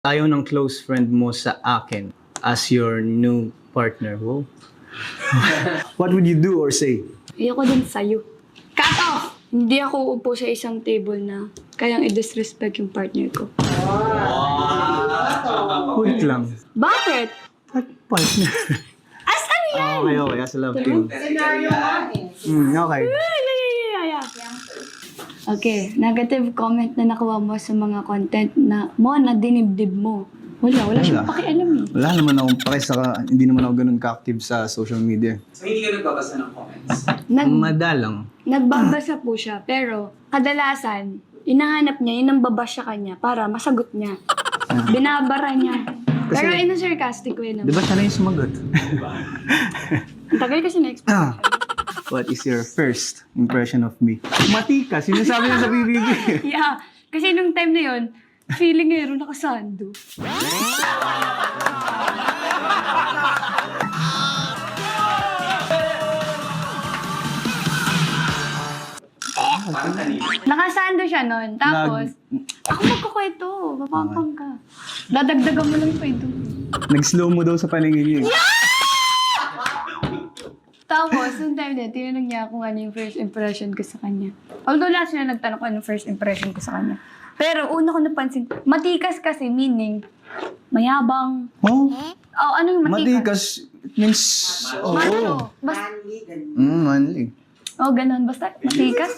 Ayaw ng close friend mo sa akin as your new partner. Wow. What would you do or say? Ayoko din sa'yo. Cut off! Hindi ako uupo sa isang table na kayang i-disrespect yung partner ko. Wait lang. Bakit? What partner? Asan yan? Okay. As a love team. Okay. Okay, negative comment na nakuha mo sa mga content na mo na dinibdib mo. Wala siyang pakialam eh. Wala naman akong hindi naman ako ganun ka-active sa social media. So, hindi ka nagbabasa ng comments? Madalang. Nagbabasa po siya, pero kadalasan, inahanap niya, yun ang babash sa kanya para masagot niya. Binabara niya. Pero in a sarcastic way Di naman. ba siya na yung sumagot? Ang tagal kasi na-explain. What is your first impression of me? Matika, sinasabi niya sa bibig. Yeah, kasi nung time na yun, feeling ngayon nakasando. Parang kanina. Nakasando siya nun. Tapos, ako magkukwento. Mapampang ka. Dadagdagan mo lang pa ito. Nag-slow mo daw sa paningin niya. Tapos, nung time na, tinanong niya kung ano yung first impression ko sa kanya. Although last niya nagtanong ko ano yung first impression ko sa kanya. Pero una ko napansin, matikas kasi meaning, mayabang. Oh, Oh, ano yung matikas? matikas. It means, Manly. Basta, manly. oh, ganun. Basta matikas.